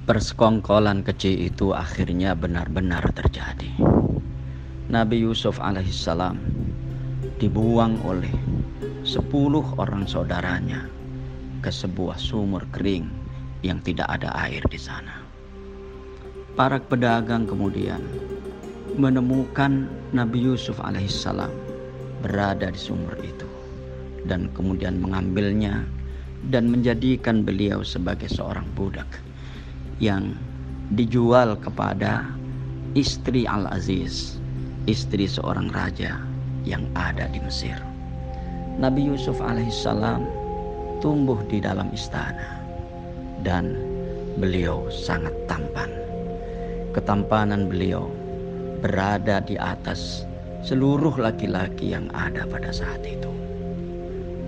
Persekongkolan kecil itu akhirnya benar-benar terjadi. Nabi Yusuf alaihissalam dibuang oleh 10 orang saudaranya ke sebuah sumur kering yang tidak ada air di sana. Para pedagang kemudian menemukan Nabi Yusuf alaihissalam berada di sumur itu dan kemudian mengambilnya dan menjadikan beliau sebagai seorang budak yang dijual kepada istri Al-Aziz, istri seorang raja yang ada di Mesir. Nabi Yusuf alaihissalam tumbuh di dalam istana dan beliau sangat tampan. Ketampanan beliau berada di atas seluruh laki-laki yang ada pada saat itu.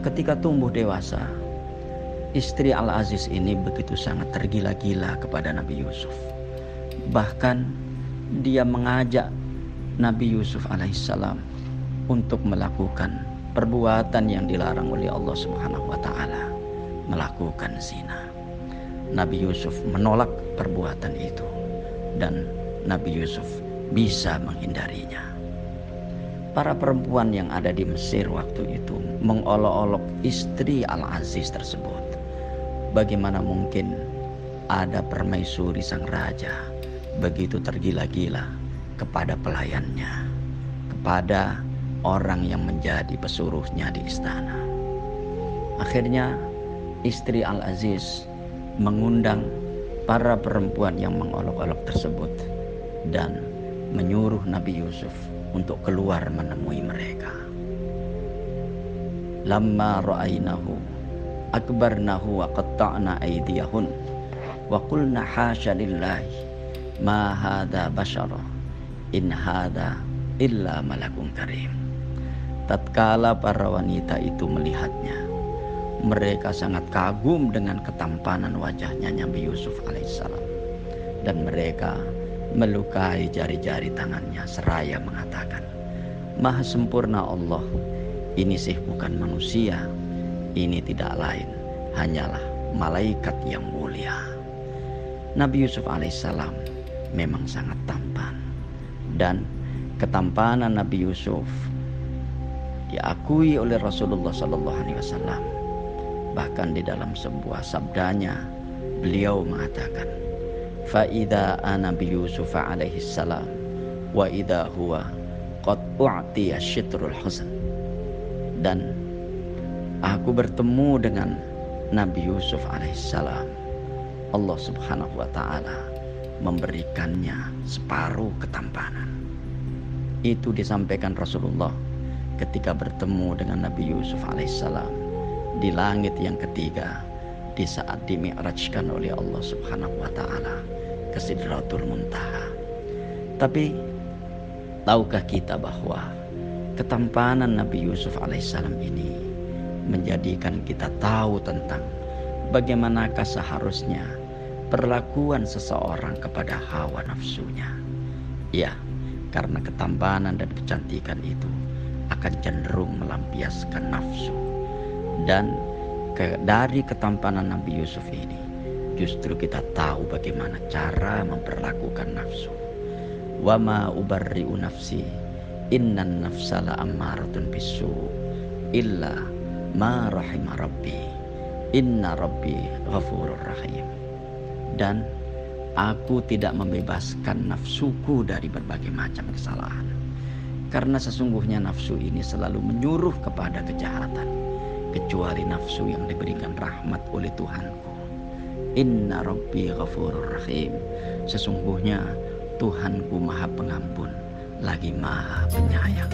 Ketika tumbuh dewasa, istri Al-Aziz ini begitu sangat tergila-gila kepada Nabi Yusuf. Bahkan dia mengajak Nabi Yusuf alaihissalam untuk melakukan perbuatan yang dilarang oleh Allah Subhanahu wa taala, melakukan zina. Nabi Yusuf menolak perbuatan itu dan Nabi Yusuf bisa menghindarinya. Para perempuan yang ada di Mesir waktu itu mengolok-olok istri Al-Aziz tersebut. Bagaimana mungkin ada permaisuri sang raja begitu tergila-gila kepada pelayannya, kepada orang yang menjadi pesuruhnya di istana. Akhirnya istri Al-Aziz mengundang para perempuan yang mengolok-olok tersebut dan menyuruh Nabi Yusuf untuk keluar menemui mereka. Lamma ra'ainahu akbarnahu wa qatta'na aydiyahun wa qulna hasya lillahi ma hadha bashara in hadha illa malakun karim. Tatkala para wanita itu melihatnya, mereka sangat kagum dengan ketampanan wajahnya Nabi Yusuf alaihissalam dan mereka melukai jari-jari tangannya seraya mengatakan, Maha sempurna Allah, ini sih bukan manusia, ini tidak lain hanyalah malaikat yang mulia. Nabi Yusuf alaihissalam memang sangat tampan dan ketampanan Nabi Yusuf diakui oleh Rasulullah SAW. Bahkan di dalam sebuah sabdanya beliau mengatakan, fa idza ana bi Yusuf alaihissalam wa idza huwa qad u'tiya syitrul husn. Dan aku bertemu dengan Nabi Yusuf alaihissalam, Allah subhanahu wa ta'ala memberikannya separuh ketampanan. Itu disampaikan Rasulullah ketika bertemu dengan Nabi Yusuf alaihissalam di langit yang ketiga, di saat dimi'rajkan oleh Allah subhanahu wa ta'ala ke Sidratul Muntaha. Tapi tahukah kita bahwa ketampanan Nabi Yusuf alaihissalam ini menjadikan kita tahu tentang bagaimanakah seharusnya perlakuan seseorang kepada hawa nafsunya. Ya, karena ketampanan dan kecantikan itu akan cenderung melampiaskan nafsu. Dan dari ketampanan Nabi Yusuf ini justru kita tahu bagaimana cara memperlakukan nafsu. Wa ma ubarri'u nafsi innan nafsala ammaratun bisu illa ma rahima rabbi inna rabbi ghafurur rahim. Dan aku tidak membebaskan nafsuku dari berbagai macam kesalahan, karena sesungguhnya nafsu ini selalu menyuruh kepada kejahatan, kecuali nafsu yang diberikan rahmat oleh Tuhanku. Inna rabbi ghafurur rahim. Sesungguhnya Tuhanku maha pengampun lagi maha penyayang.